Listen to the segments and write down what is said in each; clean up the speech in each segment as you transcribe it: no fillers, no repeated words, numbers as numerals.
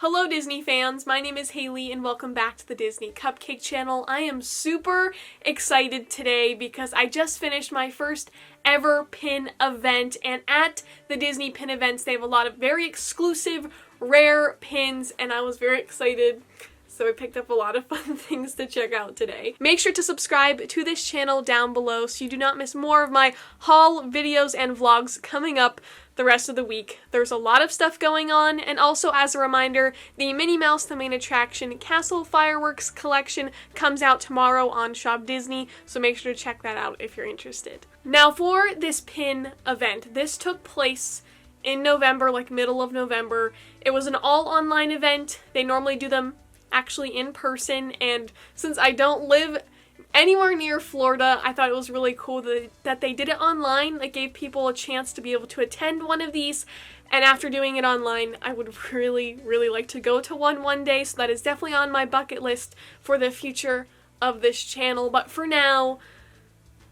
Hello Disney fans, my name is Hailey and welcome back to the Disney Cupcake channel. I am super excited today because I just finished my first ever pin event, and at the Disney pin events they have a lot of very exclusive, rare pins, and I was very excited. So I picked up a lot of fun things to check out today. Make sure to subscribe to this channel down below so you do not miss more of my haul videos and vlogs coming up the rest of the week. There's a lot of stuff going on, and also as a reminder, the Minnie Mouse The Main Attraction Castle Fireworks Collection comes out tomorrow on Shop Disney, so make sure to check that out if you're interested. Now for this pin event, this took place in November, like middle of November. It was an all online event. They normally do them actually in person, and since I don't live anywhere near Florida, I thought it was really cool that they did it online. It gave people a chance to be able to attend one of these, and after doing it online, I would really like to go to one day, so that is definitely on my bucket list for the future of this channel. But for now,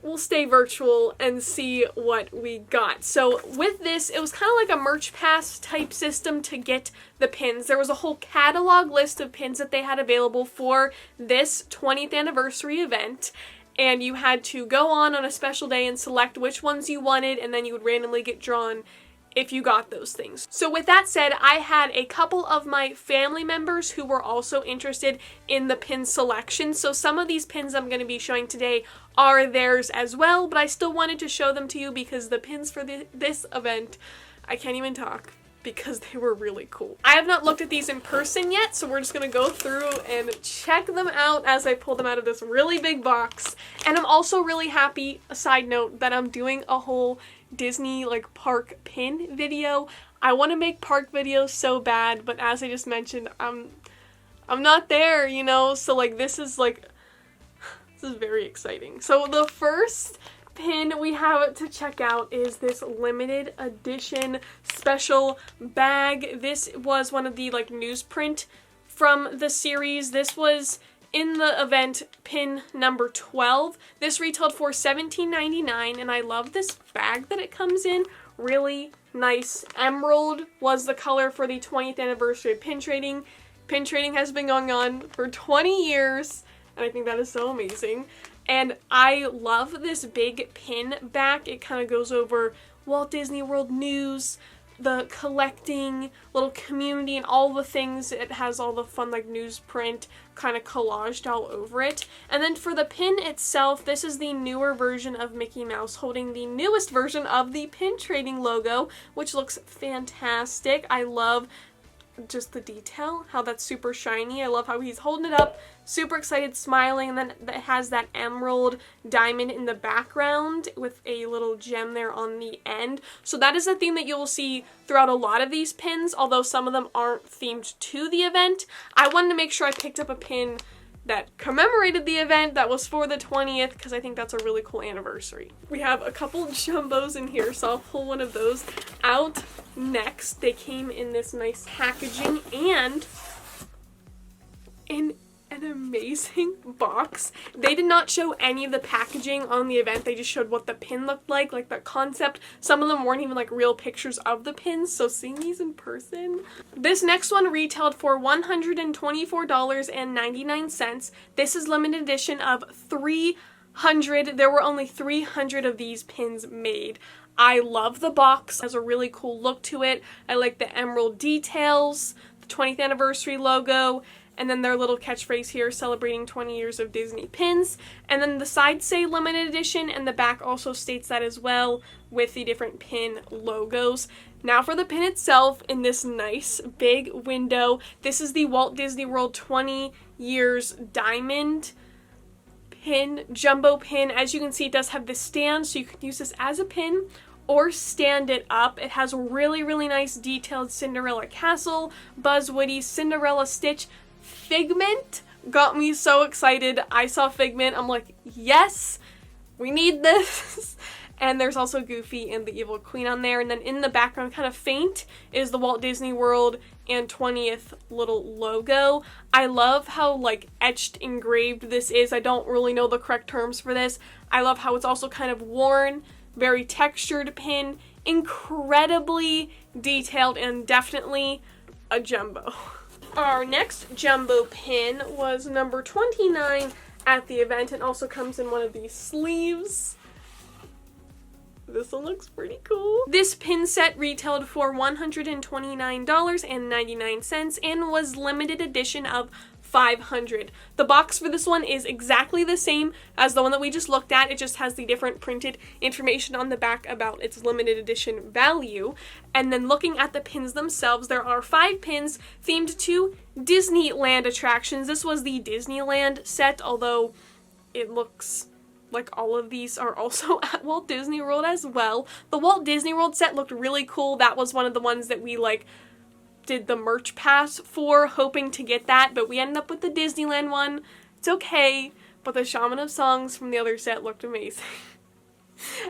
we'll stay virtual and see what we got. So with this, it was kind of like a merch pass type system to get the pins. There was a whole catalog list of pins that they had available for this 20th anniversary event, and you had to go on a special day and select which ones you wanted, and then you would randomly get drawn if you got those things. So with that said, I had a couple of my family members who were also interested in the pin selection. So some of these pins I'm going to be showing today are theirs as well, but I still wanted to show them to you because the pins for this event, I can't even talk because they were really cool. I have not looked at these in person yet, so we're just going to go through and check them out as I pull them out of this really big box. And I'm also really happy, a side note, that I'm doing a whole Disney like park pin video. I want to make park videos so bad, but as I just mentioned, I'm not there, you know, so like this is very exciting. So the first pin we have to check out is this limited edition special bag. This was one of the like newsprint from the series. This was in the event pin number 12. This retailed for $17.99, and I love this bag that it comes in. Really nice. Emerald was the color for the 20th anniversary of pin trading. Pin trading has been going on for 20 years, and I think that is so amazing. And I love this big pin back. It kind of goes over Walt Disney World news, the collecting little community, and all the things. It has all the fun like newsprint kind of collaged all over it. And then for the pin itself, this is the newer version of Mickey Mouse holding the newest version of the pin trading logo, which looks fantastic. I love just the detail, how that's super shiny. I love how he's holding it up, super excited, smiling, and then it has that emerald diamond in the background with a little gem there on the end. So that is a theme that you will see throughout a lot of these pins, although some of them aren't themed to the event. I wanted to make sure I picked up a pin that commemorated the event, that was for the 20th, because I think that's a really cool anniversary. We have a couple jumbos in here, so I'll pull one of those out next. They came in this nice packaging and in an amazing box. They did not show any of the packaging on the event. They just showed what the pin looked like the concept. Some of them weren't even like real pictures of the pins, so seeing these in person. This next one retailed for $124.99. This is limited edition of 300. There were only 300 of these pins made. I love the box. It has a really cool look to it. I like the emerald details, the 20th anniversary logo, and then their little catchphrase here, celebrating 20 years of Disney pins. And then the sides say limited edition, and the back also states that as well with the different pin logos. Now for the pin itself, in this nice big window, this is the Walt Disney World 20 years diamond pin, jumbo pin. As you can see, it does have this stand, so you can use this as a pin or stand it up. It has really nice detailed Cinderella castle, Buzz, Woody, Cinderella, Stitch. Figment got me so excited. I saw Figment, I'm like, yes, we need this. And there's also Goofy and the Evil Queen on there. And then in the background, kind of faint, is the Walt Disney World and 20th little logo. I love how like etched engraved this is. I don't really know the correct terms for this. I love how it's also kind of worn, very textured pin, incredibly detailed, and definitely a jumbo. Our next jumbo pin was number 29 at the event, and also comes in one of these sleeves. This one looks pretty cool. This pin set retailed for $129.99 and was limited edition of 500. The box for this one is exactly the same as the one that we just looked at. It just has the different printed information on the back about its limited edition value. And then looking at the pins themselves, there are 5 pins themed to Disneyland attractions. This was the Disneyland set, although it looks like all of these are also at Walt Disney World as well. The Walt Disney World set looked really cool. That was one of the ones that we did the merch pass for, hoping to get that, but we ended up with the Disneyland one. It's okay, but the Shaman of Songs from the other set looked amazing.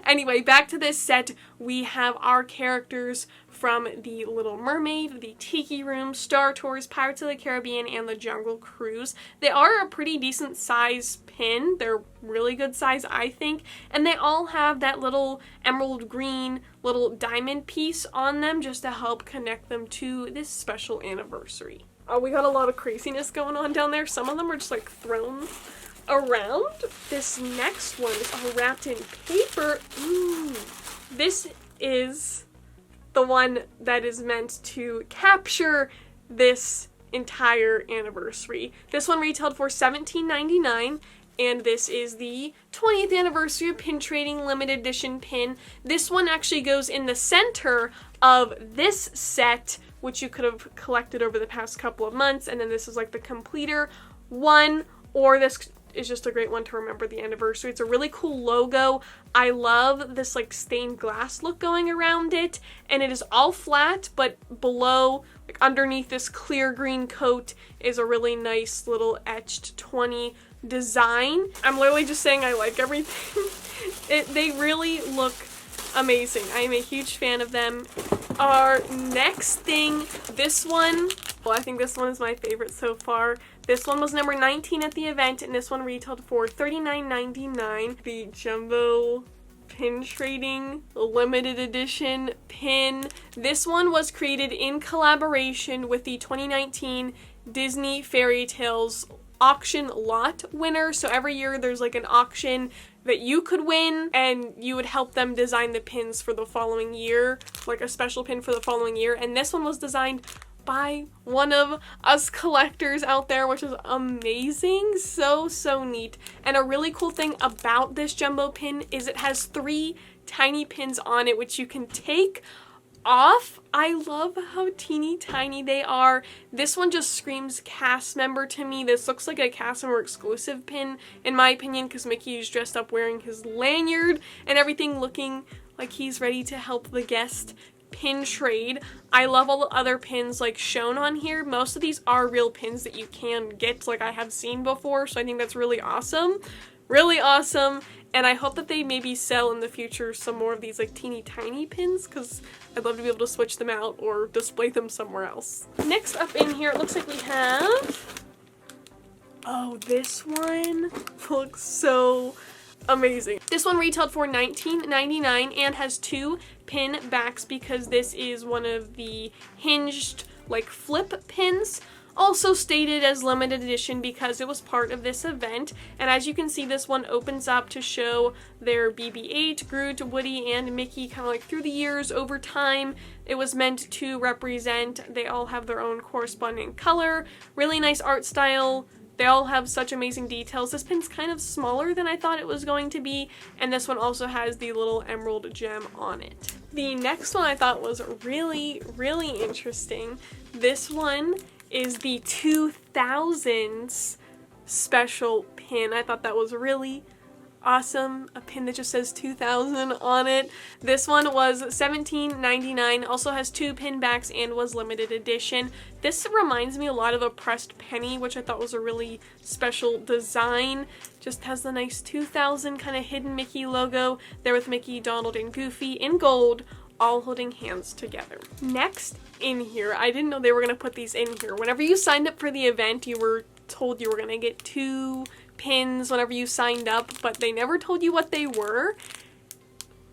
Anyway, back to this set, we have our characters from The Little Mermaid, The Tiki Room, Star Tours, Pirates of the Caribbean, and The Jungle Cruise. They are a pretty decent size pin. They're really good size, I think, and they all have that little emerald green little diamond piece on them just to help connect them to this special anniversary. Oh, we got a lot of craziness going on down there. Some of them are just thrown around. This next one is all wrapped in paper. Ooh. This is the one that is meant to capture this entire anniversary. This one retailed for $17.99, and this is the 20th anniversary of pin trading limited edition pin. This one actually goes in the center of this set, which you could have collected over the past couple of months, and then this is the completer one, or this is just a great one to remember the anniversary. It's a really cool logo. I love this stained glass look going around it, and it is all flat, but below, underneath this clear green coat, is a really nice little etched 20 design. I'm literally just saying I like everything. They really look amazing. I am a huge fan of them. Our next thing, this one, well, I think this one is my favorite so far. This one was number 19 at the event, and this one retailed for $39.99. The Jumbo Pin Trading Limited Edition pin. This one was created in collaboration with the 2019 Disney Fairy Tales auction lot winner. So every year there's an auction that you could win, and you would help them design the pins for the following year, a special pin for the following year. And this one was designed by one of us collectors out there, which is amazing. So neat. And a really cool thing about this jumbo pin is it has 3 tiny pins on it, which you can take off. I love how teeny tiny they are. This one just screams cast member to me. This looks like a cast member exclusive pin, in my opinion, because Mickey is dressed up wearing his lanyard and everything, looking like he's ready to help the guest pin trade. I love all the other pins shown on here. Most of these are real pins that you can get, I have seen before, so I think that's really awesome. Really awesome. And I hope that they maybe sell in the future some more of these teeny tiny pins, because I'd love to be able to switch them out or display them somewhere else. Next up in here, it looks like we have, oh, this one looks so amazing. This one retailed for $19.99 and has 2 pin backs, because this is one of the hinged flip pins. Also stated as limited edition because it was part of this event, and as you can see, this one opens up to show their BB-8, Groot, Woody, and Mickey kind of through the years, over time. It was meant to represent, they all have their own corresponding color, really nice art style. They all have such amazing details. This pin's kind of smaller than I thought it was going to be, and this one also has the little emerald gem on it. The next one I thought was really interesting. This one is the 2000s special pin. I thought that was really awesome. A pin that just says 2000 on it. This one was $17.99, also has 2 pin backs, and was limited edition. This reminds me a lot of a pressed penny, which I thought was a really special design. Just has the nice 2000 kind of hidden Mickey logo there with Mickey, Donald, and Goofy in gold, all holding hands together. Next in here, I didn't know they were going to put these in here. Whenever you signed up for the event, you were told you were going to get 2 pins whenever you signed up, but they never told you what they were.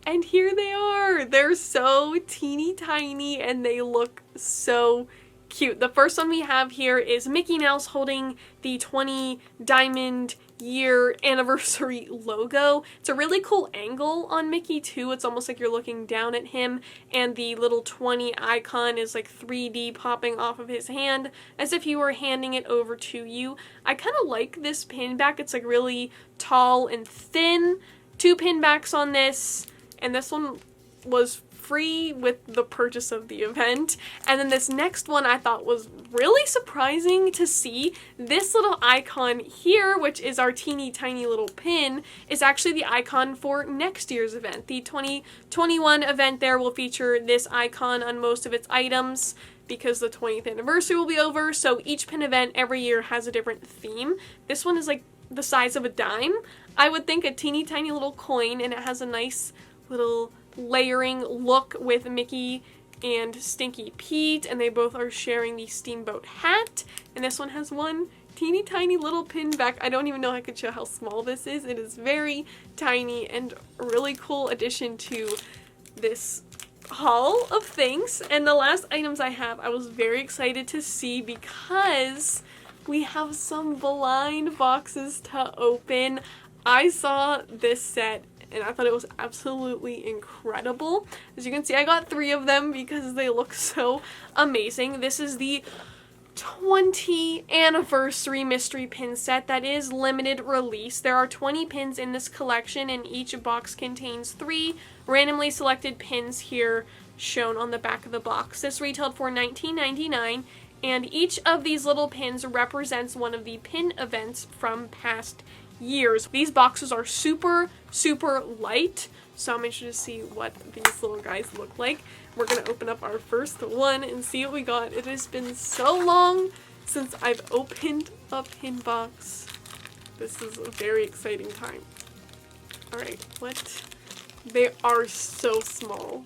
And here they are. They're so teeny tiny, and they look so cute. The first one we have here is Mickey Mouse holding the 20 diamond year anniversary logo. It's a really cool angle on Mickey too. It's almost like you're looking down at him, and the little 20 icon is like 3D popping off of his hand as if he were handing it over to you. I kind of like this pin back. It's like really tall and thin. 2 pin backs on this, and this one was free with the purchase of the event. And then this next one I thought was really surprising to see. This little icon here, which is our teeny tiny little pin, is actually the icon for next year's event. The 2021 event there will feature this icon on most of its items because the 20th anniversary will be over, so each pin event every year has a different theme. This one is like the size of a dime. I would think a teeny tiny little coin, and it has a nice little layering look with Mickey and Stinky Pete, and they both are sharing the steamboat hat. And this one has one teeny tiny little pin back. I don't even know if I could show how small this is. It is very tiny and a really cool addition to this haul of things. And the last items I have, I was very excited to see because we have some blind boxes to open. I saw this set and I thought it was absolutely incredible. As you can see, I got 3 of them because they look so amazing. This is the 20 anniversary mystery pin set that is limited release. There are 20 pins in this collection, and each box contains 3 randomly selected pins here shown on the back of the box. This retailed for $19.99, and each of these little pins represents one of the pin events from past years. These boxes are super light, so I'm interested to see what these little guys look like. We're gonna open up our first one and see what we got. It has been so long since I've opened a pin box. This is a very exciting time. Alright, what? They are so small.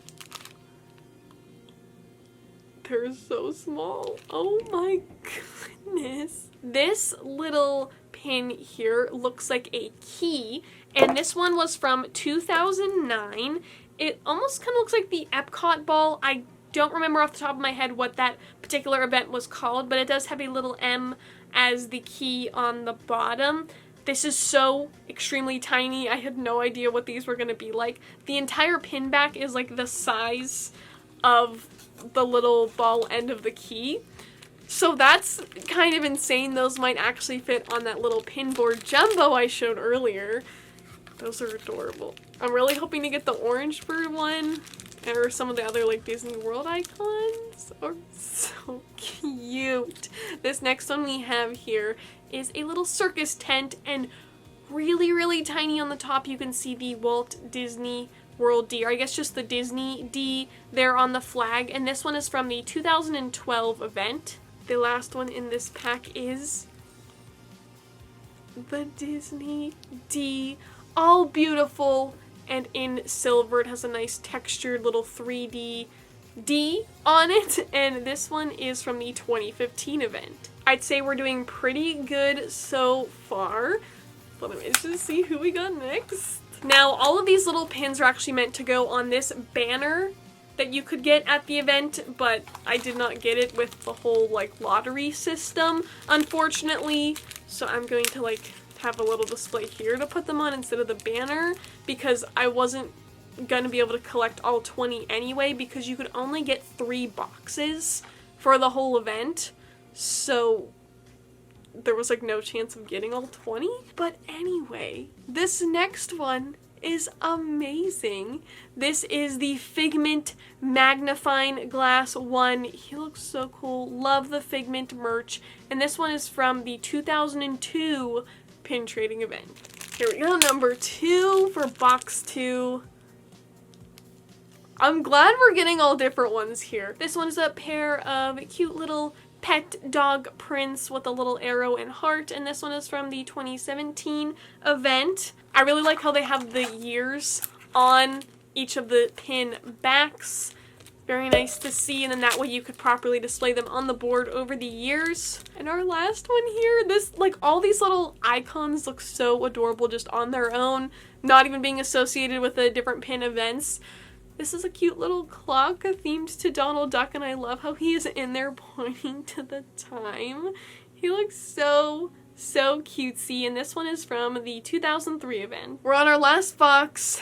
They're so small. Oh my goodness. This little pin here looks like a key, and this one was from 2009. It almost kind of looks like the Epcot ball. I don't remember off the top of my head what that particular event was called, but it does have a little M as the key on the bottom. This is so extremely tiny. I had no idea what these were going to be like. The entire pin back is like the size of the little ball end of the key. So that's kind of insane. Those might actually fit on that little pinboard jumbo I showed earlier. Those are adorable. I'm really hoping to get the orange bird one, or some of the other like Disney World icons are so cute. This next one we have here is a little circus tent, and really tiny on the top you can see the Walt Disney World D, or I guess just the Disney D there on the flag, and this one is from the 2012 event. The last one in this pack is the Disney D, all beautiful and in silver. It has a nice textured little 3D D on it, and this one is from the 2015 event. I'd say we're doing pretty good so far, but I'm interested to see who we got next. Now, all of these little pins are actually meant to go on this banner that you could get at the event, but I did not get it with the whole like lottery system, unfortunately. So I'm going to like have a little display here to put them on instead of the banner, because I wasn't gonna be able to collect all 20 anyway, because you could only get 3 boxes for the whole event. So there was like no chance of getting all 20. But anyway, this next one is amazing. This is the Figment magnifying glass one. He looks so cool. Love the Figment merch. And this one is from the 2002 pin trading event. Here we go, number 2 for box 2. I'm glad we're getting all different ones here. This one's a pair of cute little pet dog prints with a little arrow and heart, and this one is from the 2017 event. I really like how they have the years on each of the pin backs. Very nice to see, and then that way you could properly display them on the board over the years. And our last one here, this, like, all these little icons look so adorable just on their own, not even being associated with the different pin events. This is a cute little clock themed to Donald Duck, and I love how he is in there pointing to the time. He looks so cutesy, and this one is from the 2003 event. We're on our last box.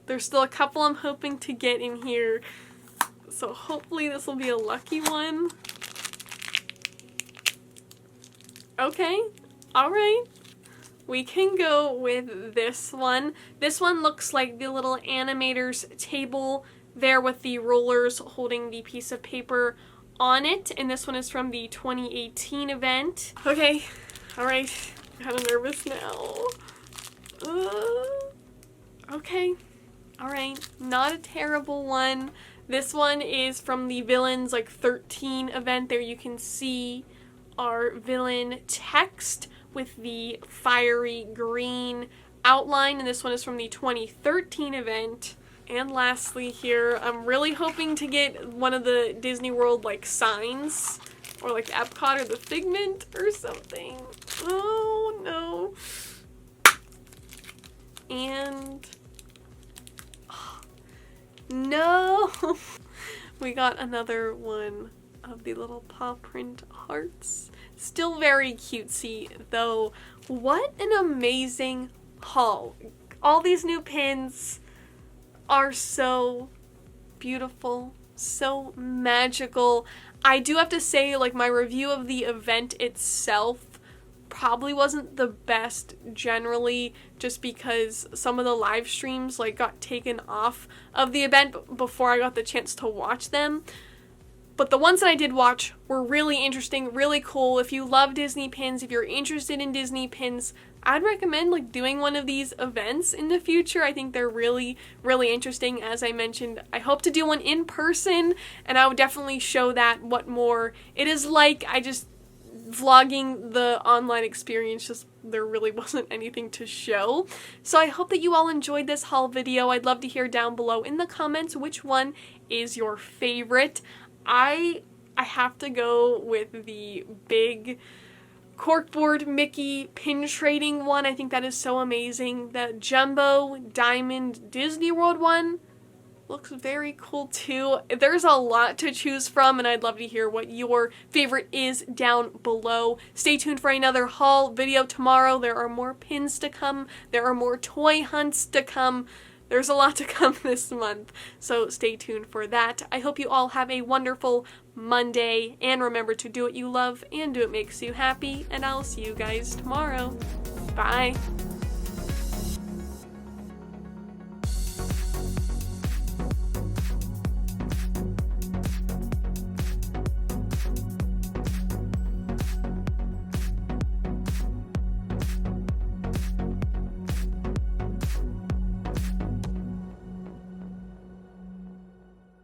There's still a couple I'm hoping to get in here, so hopefully this will be a lucky one. Okay, alright. We can go with this one. This one looks like the little animator's table there with the rollers holding the piece of paper on it, and this one is from the 2018 event. Okay, alright, kind of nervous now. Okay, alright, not a terrible one. This one is from the Villains 13 event. There you can see our villain text with the fiery green outline, and this one is from the 2013 event. And lastly here, I'm really hoping to get one of the Disney World signs, or the Epcot or the Figment or something. Oh no. And no. We got another one of the little paw print hearts. Still very cutesy though. What an amazing haul. All these new pins are so beautiful, so magical. I do have to say, my review of the event itself probably wasn't the best generally, just because some of the live streams got taken off of the event before I got the chance to watch them. But the ones that I did watch were really interesting, really cool. If you love Disney pins, if you're interested in Disney pins, I'd recommend doing one of these events in the future. I think they're really interesting. As I mentioned, I hope to do one in person, and I would definitely show that what more it is like. I just vlogging the online experience, just there really wasn't anything to show. So I hope that you all enjoyed this haul video. I'd love to hear down below in the comments which one is your favorite. I have to go with the big corkboard Mickey pin trading one. I think that is so amazing. The jumbo diamond Disney World one looks very cool too. There's a lot to choose from, and I'd love to hear what your favorite is down below. Stay tuned for another haul video tomorrow. There are more pins to come. There are more toy hunts to come. There's a lot to come this month, so stay tuned for that. I hope you all have a wonderful Monday, and remember to do what you love and do what makes you happy, and I'll see you guys tomorrow. Bye!